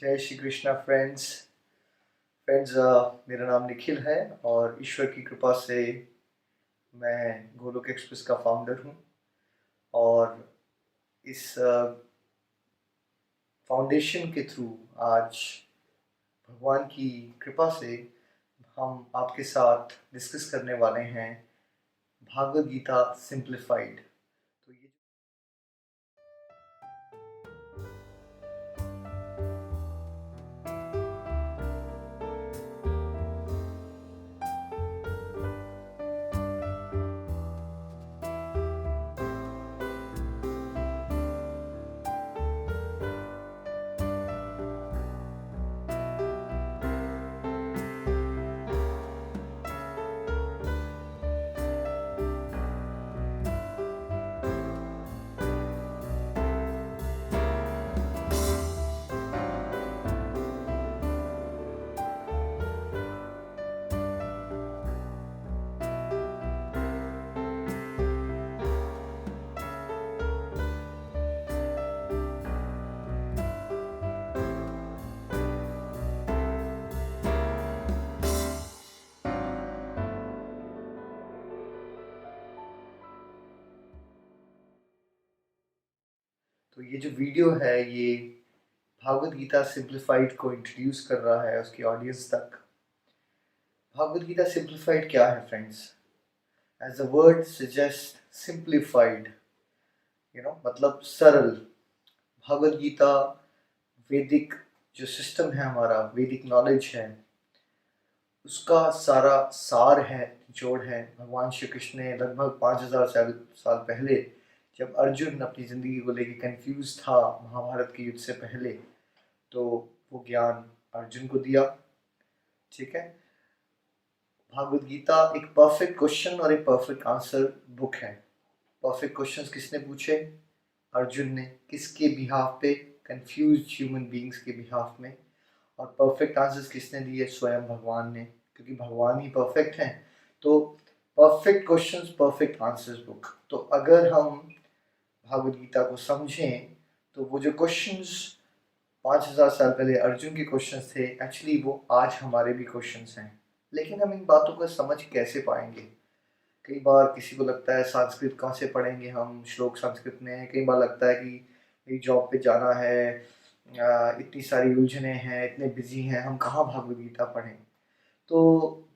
जय श्री कृष्णा फ्रेंड्स। मेरा नाम निखिल है और ईश्वर की कृपा से मैं गोलोक एक्सप्रेस का फाउंडर हूँ। और इस फाउंडेशन के थ्रू आज भगवान की कृपा से हम आपके साथ डिस्कस करने वाले हैं भागवत गीता सिंप्लीफाइड। तो ये ये जो वीडियो है ये भागवत गीता सिंप्लीफाइड को इंट्रोड्यूस कर रहा है उसकी ऑडियंस तक। भागवत गीता सिंप्लीफाइड क्या है friends? As the word suggest, simplified, मतलब सरल। भगवद गीता वैदिक जो सिस्टम है, हमारा वैदिक नॉलेज है, उसका सारा सार है, जोड़ है। भगवान श्री कृष्ण ने लगभग 5000 साल पहले, जब अर्जुन अपनी ज़िंदगी को लेकर कंफ्यूज था महाभारत के युद्ध से पहले, तो वो ज्ञान अर्जुन को दिया। ठीक है। भागवत गीता एक परफेक्ट क्वेश्चन और एक परफेक्ट आंसर बुक है। परफेक्ट क्वेश्चंस किसने पूछे? अर्जुन ने। किसके बिहाफ पे? कंफ्यूज्ड ह्यूमन बीइंग्स के बिहाफ में। और परफेक्ट आंसर्स किसने दिए? स्वयं भगवान ने, क्योंकि भगवान ही परफेक्ट हैं। तो perfect questions, perfect answers book. तो अगर हम भागवत गीता को समझें तो वो जो क्वेश्चंस 5000 साल पहले अर्जुन के क्वेश्चंस थे, एक्चुअली वो आज हमारे भी क्वेश्चंस हैं। लेकिन हम इन बातों को समझ कैसे पाएंगे? कई बार किसी को लगता है संस्कृत कहाँ से पढ़ेंगे हम, श्लोक संस्कृत में है। कई बार लगता है कि मेरी जॉब पे जाना है, इतनी सारी उलझने हैं, इतने बिजी हैं, हम कहाँ भागवत गीता पढ़ें। तो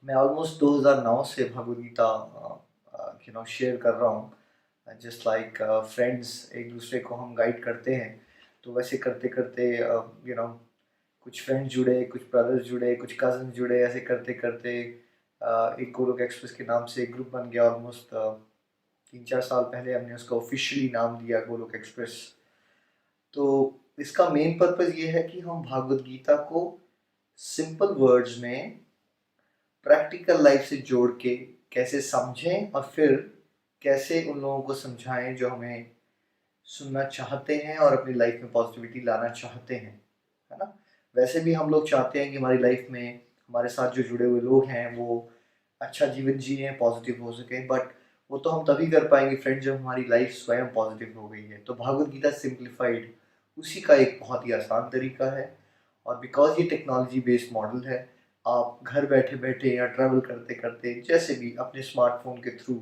मैं ऑलमोस्ट 2009 से भागवत गीता शेयर कर रहा हूँ। जस्ट लाइक फ्रेंड्स, एक दूसरे को हम गाइड करते हैं। तो वैसे करते करते कुछ फ्रेंड्स जुड़े, कुछ ब्रदर्स जुड़े, कुछ कजन जुड़े। ऐसे करते करते एक गोलोक एक्सप्रेस के नाम से एक ग्रुप बन गया। ऑलमोस्ट 3-4 साल पहले हमने उसका ऑफिशियली नाम दिया गोलोक एक्सप्रेस। तो इसका मेन पर्पस ये है कि हम भागवत गीता को सिंपल वर्ड्स में प्रैक्टिकल लाइफ से जोड़ के कैसे समझें और फिर कैसे उन लोगों को समझाएं जो हमें सुनना चाहते हैं और अपनी लाइफ में पॉजिटिविटी लाना चाहते हैं, है ना। वैसे भी हम लोग चाहते हैं कि हमारी लाइफ में हमारे साथ जो जुड़े हुए लोग हैं वो अच्छा जीवन जिए, पॉजिटिव हो सके। बट वो तो हम तभी कर पाएंगे फ्रेंड जब हमारी लाइफ स्वयं पॉजिटिव हो गई है। तो भागवत गीता सिंप्लीफाइड उसी का एक बहुत ही आसान तरीका है। और बिकॉज ये टेक्नोलॉजी बेस्ड मॉडल है, आप घर बैठे बैठे या ट्रैवल करते करते जैसे भी अपने स्मार्टफोन के थ्रू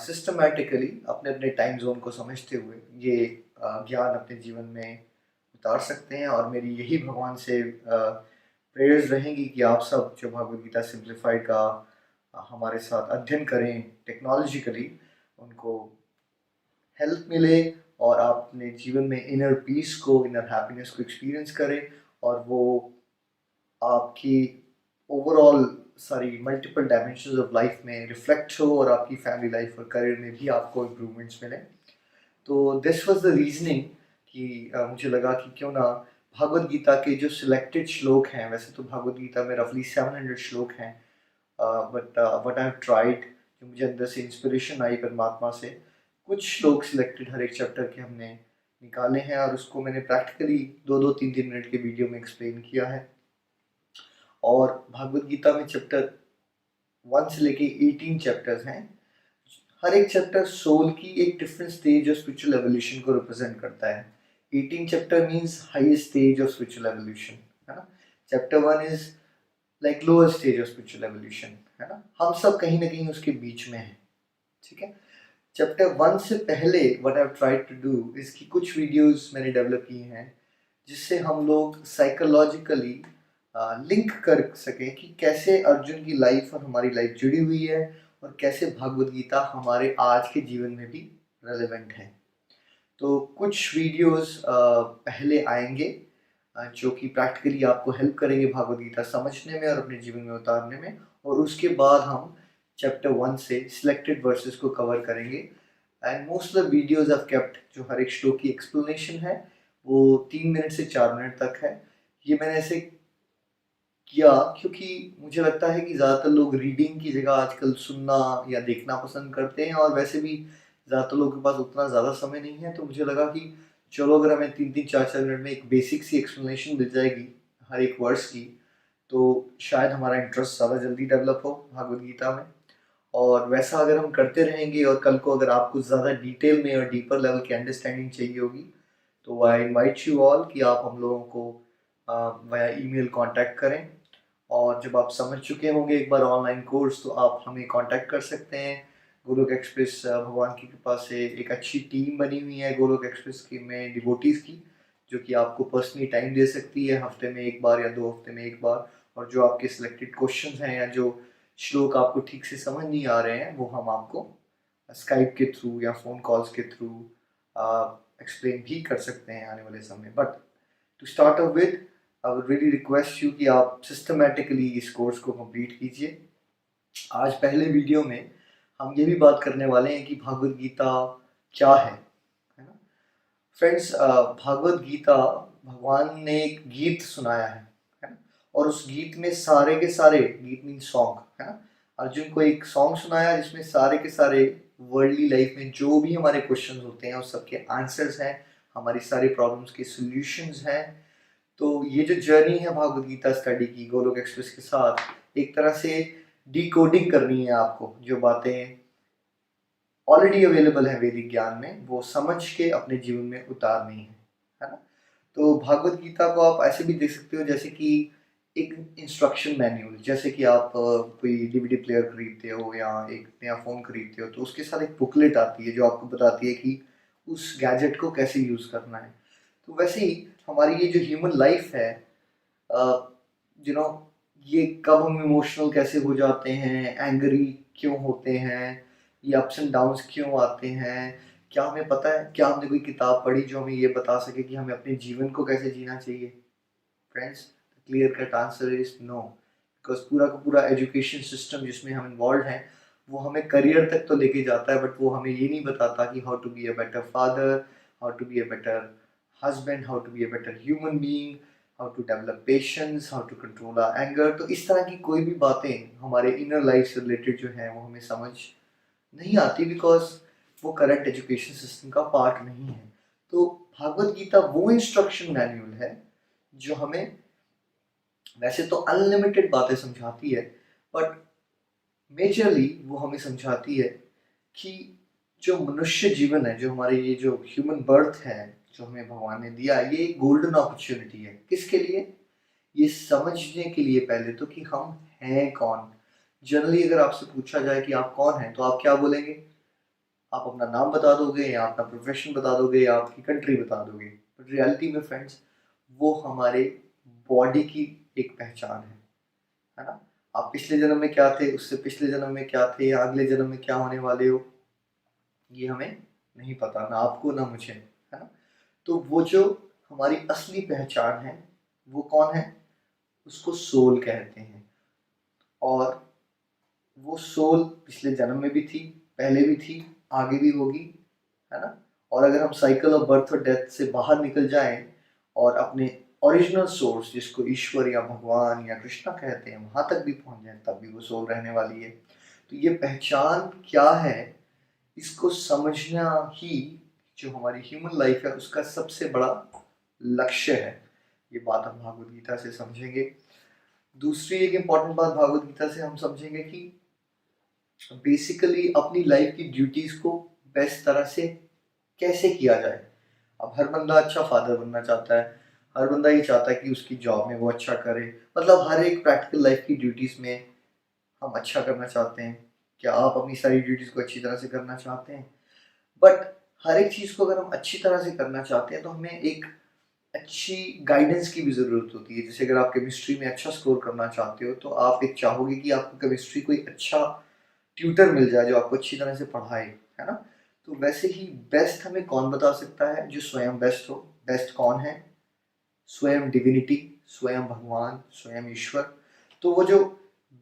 सिस्टमेटिकली अपने अपने टाइम जोन को समझते हुए ये ज्ञान अपने जीवन में उतार सकते हैं। और मेरी यही भगवान से प्रेयर्स रहेंगी कि आप सब जो भगवद गीता सिंप्लीफाइड का हमारे साथ अध्ययन करें टेक्नोलॉजिकली, उनको हेल्प मिले और आप अपने जीवन में इनर पीस को, इनर हैप्पीनेस को एक्सपीरियंस करें और वो आपकी ओवरऑल सारी मल्टीपल डायमेंशंस ऑफ लाइफ में रिफ्लेक्ट हो और आपकी फैमिली लाइफ और करियर में भी आपको इम्प्रूवमेंट्स मिलें। तो दिस वाज द रीजनिंग कि मुझे लगा कि क्यों ना भगवद गीता के जो सिलेक्टेड श्लोक हैं, वैसे तो भगवद गीता में रफली 700 श्लोक हैं, but what I have tried, जो मुझे अंदर से इंस्पिरेशन आई परमात्मा से, कुछ श्लोक सिलेक्टेड हर एक चैप्टर के हमने निकाले हैं और उसको मैंने प्रैक्टिकली 2-2, 3-3 मिनट के वीडियो में एक्सप्लेन किया है। और भागवत गीता में चैप्टर 1 से लेके 18 चैप्टर्स हैं। हर एक चैप्टर सोल की एक डिफरेंट स्टेज और स्पिरिचुअल एवोल्यूशन को रिप्रेजेंट करता है। 18 chapter means highest stage of spiritual evolution, है ना। Chapter 1 is like lower stage of spiritual evolution, है ना। हम सब कहीं ना कहीं उसके बीच में हैं, ठीक है। चैप्टर 1 से पहले what I have tried to do is कि कुछ वीडियोस मैंने डेवलप किए हैं जिससे हम लोग साइकोलॉजिकली लिंक कर सकें कि कैसे अर्जुन की लाइफ और हमारी लाइफ जुड़ी हुई है और कैसे भागवत गीता हमारे आज के जीवन में भी रेलेवेंट है। तो कुछ वीडियोस पहले आएंगे जो कि प्रैक्टिकली आपको हेल्प करेंगे भागवत गीता समझने में और अपने जीवन में उतारने में, और उसके बाद हम चैप्टर 1 से सिलेक्टेड वर्सेस को कवर करेंगे। And most of the videos I've kept जो हर एक श्लोक की एक्सप्लेनेशन है वो 3 मिनट से 4 मिनट तक है। ये मैंने ऐसे किया क्योंकि मुझे लगता है कि ज़्यादातर लोग रीडिंग की जगह आजकल सुनना या देखना पसंद करते हैं, और वैसे भी ज़्यादातर लोगों के पास उतना ज़्यादा समय नहीं है। तो मुझे लगा कि चलो अगर हमें 3-3 4-4 मिनट में एक बेसिक सी एक्सप्लेनेशन मिल जाएगी हर एक वर्ड्स की, तो शायद हमारा इंटरेस्ट ज़्यादा जल्दी डेवलप हो भागवत गीता में। और वैसा अगर हम करते रहेंगे और कल को अगर आपको ज़्यादा डिटेल में और डीपर लेवल की अंडरस्टैंडिंग चाहिए होगी तो आई इनवाइट यू ऑल कि आप हम लोगों को वाया ईमेल कांटेक्ट करें, और जब आप समझ चुके होंगे एक बार ऑनलाइन कोर्स तो आप हमें कांटेक्ट कर सकते हैं। गोलोक एक्सप्रेस भगवान की कृपा से एक अच्छी टीम बनी हुई है गोलोक एक्सप्रेस की में डिवोटीज़ की, जो कि आपको पर्सनली टाइम दे सकती है हफ्ते में एक बार या 2 हफ्ते में एक बार, और जो आपके सिलेक्टेड क्वेश्चंस हैं या जो श्लोक आपको ठीक से समझ नहीं आ रहे हैं वो हम आपको स्काइप के थ्रू या फ़ोन कॉल्स के थ्रू एक्सप्लेन भी कर सकते हैं आने वाले समय। But to start up with I would really request you कि आप सिस्टमेटिकली इस कोर्स को कंप्लीट कीजिए। आज पहले वीडियो में हम ये भी बात करने वाले हैं कि भागवत गीता क्या है ना। फ्रेंड्स, भागवत गीता भगवान ने एक गीत सुनाया है ना, और उस गीत में सारे के सारे, गीत मीन सॉन्ग, है ना, अर्जुन को एक सॉन्ग सुनाया जिसमें सारे के सारे वर्ल्डली लाइफ में जो भी हमारे क्वेश्चंस होते हैं उस सबके आंसर्स हैं, हमारी सारी प्रॉब्लम्स के सॉल्यूशंस हैं। तो ये जो जर्नी है भागवत गीता स्टडी की गोलोक एक्सप्रेस के साथ, एक तरह से डिकोडिंग करनी है आपको, जो बातें ऑलरेडी अवेलेबल है वैदिक ज्ञान में वो समझ के अपने जीवन में उतारनी है ना। तो भागवत गीता को आप ऐसे भी देख सकते हो जैसे कि एक इंस्ट्रक्शन मैन्यूअल, जैसे कि आप कोई डीवीडी प्लेयर खरीदते हो या एक नया फ़ोन खरीदते हो तो उसके साथ एक बुकलेट आती है जो आपको बताती है कि उस गैजेट को कैसे यूज़ करना है। तो वैसे ही हमारी ये जो ह्यूमन लाइफ है, यू नो, ये कब हम इमोशनल कैसे हो जाते हैं, एंग्री क्यों होते हैं, ये अप्स एंड डाउन्स क्यों आते हैं, क्या हमें पता है, क्या हमने कोई किताब पढ़ी जो हमें ये बता सके कि हमें अपने जीवन को कैसे जीना चाहिए? Friends, clear cut answer is no, because पूरा का पूरा एजुकेशन सिस्टम जिसमें हम इन्वॉल्व हैं वो हमें करियर तक तो लेके जाता है, बट वो हमें ये नहीं बताता कि how to be a better father, how to be a better husband, how to be a better human being, how to develop patience, how to control our anger. तो इस तरह की कोई भी बातें हमारे इनर लाइफ से रिलेटेड जो है वो हमें समझ नहीं आती, बिकॉज वो करंट एजुकेशन सिस्टम का पार्ट नहीं है। तो भागवत गीता वो इंस्ट्रक्शन मैन्यूअल है जो हमें वैसे तो अनलिमिटेड बातें समझाती है, बट मेजरली वो हमें समझाती है कि जो मनुष्य जीवन है, जो हमारे ये जो ह्यूमन बर्थ है जो हमें भगवान ने दिया, ये एक गोल्डन अपॉर्चुनिटी है। किसके लिए? ये समझने के लिए पहले तो कि हम हैं कौन। जनरली अगर आपसे पूछा जाए कि आप कौन हैं तो आप क्या बोलेंगे? आप अपना नाम बता दोगे या अपना प्रोफेशन बता दोगे या आपकी कंट्री बता दोगे। बट रियलिटी में फ्रेंड्स, वो हमारे बॉडी की एक पहचान है ना। आप पिछले जन्म में क्या थे, उससे पिछले जन्म में क्या थे, या अगले जन्म में क्या होने वाले हो, ये हमें नहीं पता, ना आपको ना मुझे, है ना। तो वो जो हमारी असली पहचान है वो कौन है? उसको सोल कहते हैं। और वो सोल पिछले जन्म में भी थी, पहले भी थी, आगे भी होगी, है ना। और अगर हम साइकिल ऑफ बर्थ और डेथ से बाहर निकल जाएं और अपने ओरिजिनल सोर्स जिसको ईश्वर या भगवान या कृष्णा कहते हैं वहां तक भी पहुंच जाए तब भी वो सोल रहने वाली है। तो ये पहचान क्या है, इसको समझना ही जो हमारी ह्यूमन लाइफ है उसका सबसे बड़ा लक्ष्य है। ये बात हम भागवत गीता से समझेंगे। दूसरी एक इम्पॉर्टेंट बात भागवत गीता से हम समझेंगे कि बेसिकली अपनी लाइफ की ड्यूटीज को बेस्ट तरह से कैसे किया जाए। अब हर बंदा अच्छा फादर बनना चाहता है, हर बंदा ये चाहता है कि उसकी जॉब में वो अच्छा करे, मतलब हर एक प्रैक्टिकल लाइफ की ड्यूटीज़ में हम अच्छा करना चाहते हैं। क्या आप अपनी सारी ड्यूटीज़ को अच्छी तरह से करना चाहते हैं? बट हर एक चीज़ को अगर हम अच्छी तरह से करना चाहते हैं तो हमें एक अच्छी गाइडेंस की भी ज़रूरत होती है। जैसे अगर आप केमिस्ट्री में अच्छा स्कोर करना चाहते हो तो आप एक चाहोगे कि आपको केमिस्ट्री कोई अच्छा ट्यूटर मिल जाए जो आपको अच्छी तरह से पढ़ाए, है ना? तो वैसे ही बेस्ट हमें कौन बता सकता है? जो स्वयं बेस्ट हो। बेस्ट कौन है? स्वयं डिविनिटी, स्वयं भगवान, स्वयं ईश्वर। तो वो जो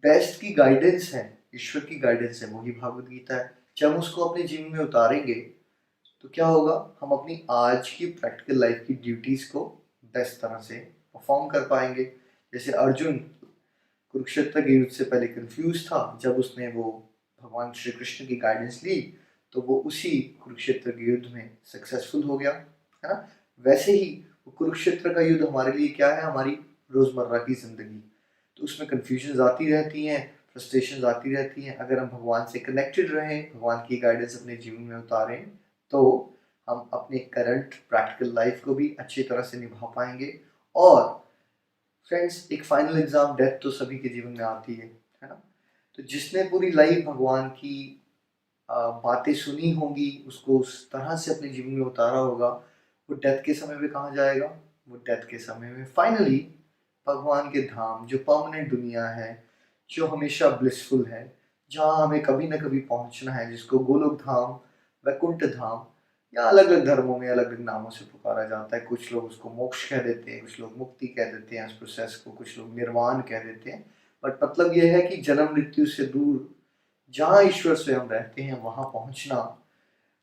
बेस्ट की गाइडेंस है, ईश्वर की गाइडेंस है, वही भागवत गीता है। जब हम उसको अपने जीवन में उतारेंगे तो क्या होगा? हम अपनी आज की प्रैक्टिकल लाइफ की ड्यूटीज़ को बेस्ट तरह से परफॉर्म कर पाएंगे। जैसे अर्जुन कुरुक्षेत्र के युद्ध से पहले कंफ्यूज था, जब उसने वो भगवान श्री कृष्ण की गाइडेंस ली तो वो उसी कुरुक्षेत्र के युद्ध में सक्सेसफुल हो गया, है ना? वैसे ही वो कुरुक्षेत्र का युद्ध हमारे लिए क्या है? हमारी रोज़मर्रा की ज़िंदगी। तो उसमें कन्फ्यूजन्स आती रहती हैं, फ्रस्ट्रेशंस आती रहती हैं। अगर हम भगवान से कनेक्टेड रहें, भगवान की गाइडेंस अपने जीवन में उतारें, तो हम अपने करंट प्रैक्टिकल लाइफ को भी अच्छी तरह से निभा पाएंगे। और फ्रेंड्स, एक फाइनल एग्जाम, डेथ तो सभी के जीवन में आती है ना? तो जिसने पूरी लाइफ भगवान की बातें सुनी होंगी, उसको उस तरह से अपने जीवन में उतारा होगा, वो डेथ के समय में कहाँ जाएगा? वो डेथ के समय में फाइनली भगवान के धाम, जो परमानेंट दुनिया है, जो हमेशा ब्लिसफुल है, जहाँ हमें कभी ना कभी पहुँचना है, जिसको गोलोक धाम, वैकुंठ धाम, या अलग अलग धर्मों में अलग अलग नामों से पुकारा जाता है। कुछ लोग उसको मोक्ष कह देते हैं, कुछ लोग मुक्ति कह देते हैं इस प्रोसेस को, कुछ लोग निर्वाण कह देते हैं। बट मतलब यह है कि जन्म मृत्यु से दूर जहाँ ईश्वर स्वयं रहते हैं वहाँ पहुँचना,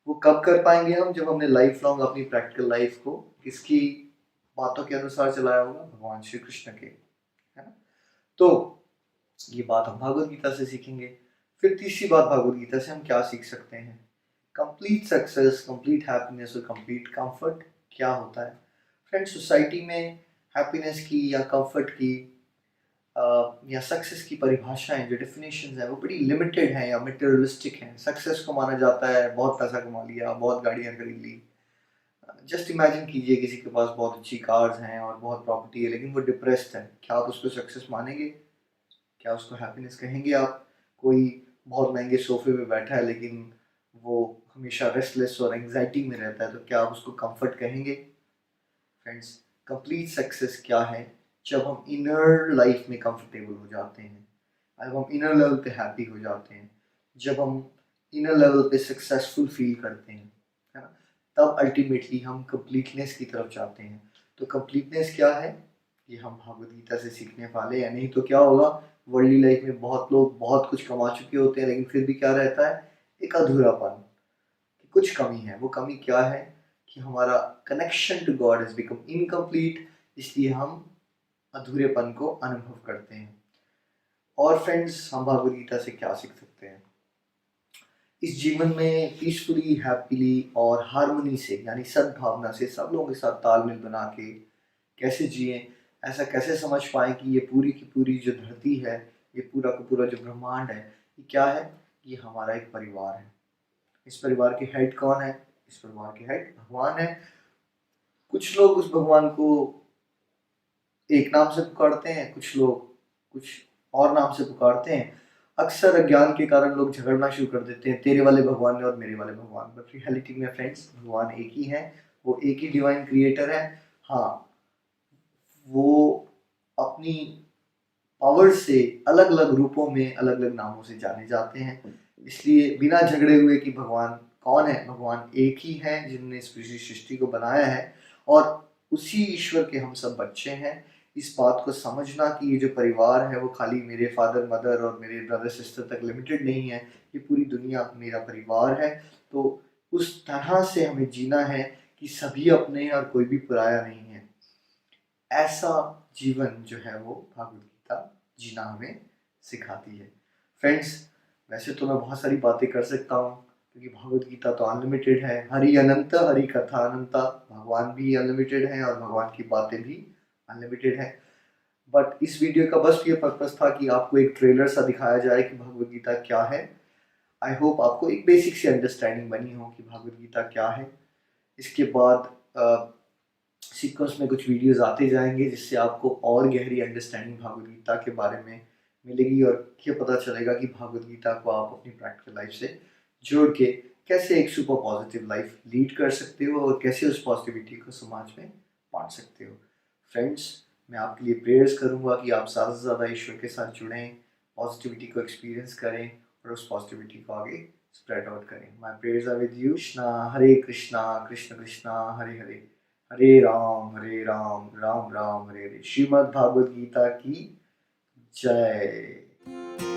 वो कब कर पाएंगे हम? जब हमने लाइफ लॉन्ग अपनी प्रैक्टिकल लाइफ को किसकी बातों के अनुसार चलाया होगा? भगवान श्री कृष्ण के, है ना? तो ये बात हम भागवत गीता से सीखेंगे। फिर तीसरी बात, भागवत गीता से हम क्या सीख सकते हैं? कंप्लीट सक्सेस, कंप्लीट हैप्पीनेस और कंप्लीट कंफर्ट क्या होता है? फ्रेंड्स, सोसाइटी में हैप्पीनेस की या कंफर्ट की या सक्सेस की परिभाषाएं, जो डेफिनेशंस हैं, वो बड़ी लिमिटेड हैं या मटेरियलिस्टिक हैं। सक्सेस को माना जाता है बहुत पैसा कमा लिया, बहुत गाड़ियां खरीद ली। जस्ट इमेजिन कीजिए किसी के पास बहुत अच्छी कार्स हैं और बहुत प्रॉपर्टी है, लेकिन वो डिप्रेस्ड है। क्या आप उसको सक्सेस मानेंगे? क्या उसको हैप्पीनेस कहेंगे आप? कोई बहुत महंगे सोफे पे बैठा है लेकिन वो हमेशा रेस्टलेस और एंग्जाइटी में रहता है, तो क्या आप उसको कंफर्ट कहेंगे? फ्रेंड्स, कंप्लीट सक्सेस क्या है? जब हम इनर लाइफ में कंफर्टेबल हो जाते हैं, जब हम इनर लेवल पे हैप्पी हो जाते हैं, जब हम इनर लेवल पे सक्सेसफुल फील करते हैं, है ना? तब अल्टीमेटली हम कंप्लीटनेस की तरफ जाते हैं। तो कंप्लीटनेस क्या है? ये हम भागवत गीता से सीखने वाले हैं। नहीं तो क्या होगा? वर्ल्डली लाइफ में बहुत लोग बहुत कुछ कमा चुके होते हैं, लेकिन फिर भी क्या रहता है? एक अधूरापन, कि कुछ कमी है। वो कमी क्या है? कि हमारा connection to God has become incomplete, इसलिए हम अधूरेपन को अनुभव करते हैं। और फ्रेंड्स, हम भगवद गीता से क्या सीख सकते हैं? इस जीवन में पीसफुली, हैप्पीली और हार्मनी से, यानी सद्भावना से, सब लोगों के साथ तालमेल बना के कैसे जिए, ऐसा कैसे समझ पाएं कि ये पूरी की पूरी जो धरती है, ये पूरा का पूरा जो ब्रह्मांड है, ये क्या है? ये हमारा एक परिवार है। इस परिवार के हेड कौन है? इस परिवार के हेड भगवान है। कुछ लोग उस भगवान को एक नाम से पुकारते हैं, कुछ लोग कुछ और नाम से पुकारते हैं। अक्सर अज्ञान के कारण लोग झगड़ना शुरू कर देते हैं, तेरे वाले भगवान ने और मेरे वाले भगवान। बट रियलिटी में फ्रेंड्स, भगवान एक ही है, वो एक ही डिवाइन क्रिएटर है। हाँ, वो अपनी पावर से अलग अलग रूपों में, अलग अलग नामों से जाने जाते हैं। इसलिए बिना झगड़े हुए कि भगवान कौन है, भगवान एक ही है जिनने इस पूरी सृष्टि को बनाया है, और उसी ईश्वर के हम सब बच्चे हैं। इस बात को समझना कि ये जो परिवार है वो खाली मेरे फादर मदर और मेरे ब्रदर सिस्टर तक लिमिटेड नहीं है, ये पूरी दुनिया मेरा परिवार है। तो उस तरह से हमें जीना है कि सभी अपने और कोई भी पराया नहीं है। ऐसा जीवन जो है वो भागवत गीता जीना हमें सिखाती है। फ्रेंड्स, वैसे तो मैं बहुत सारी बातें कर सकता हूँ, क्योंकि भागवत गीता तो अनलिमिटेड है। हरि अनंत, हरि कथा अनंता। भगवान भी अनलिमिटेड है और भगवान की बातें भी अनलिमिटेड है। बट इस वीडियो का बस ये पर्पस था कि आपको एक ट्रेलर सा दिखाया जाए कि भगवत गीता क्या है। आई होप आपको एक बेसिक सी अंडरस्टैंडिंग बनी हो कि भगवत गीता क्या है। इसके बाद सीक्वेंस में कुछ वीडियोस आते जाएंगे जिससे आपको और गहरी अंडरस्टैंडिंग भागवत गीता के बारे में मिलेगी और ये पता चलेगा कि भागवत गीता को आप अपनी प्रैक्टिकल लाइफ से जोड़ के कैसे एक सुपर पॉजिटिव लाइफ लीड कर सकते हो और कैसे उस पॉजिटिविटी को समाज में बांट सकते हो। फ्रेंड्स, मैं आपके लिए प्रेयर्स करूंगा कि आप ज़्यादा से ज़्यादा ईश्वर के साथ जुड़ें, पॉजिटिविटी को एक्सपीरियंस करें और उस पॉजिटिविटी को आगे स्प्रेड आउट करें। My prayers are with you. Krishna Krishna Krishna Hare Hare, Hare Ram Ram Ram Hare Hare. Shrimad Bhagavad Gita की जय।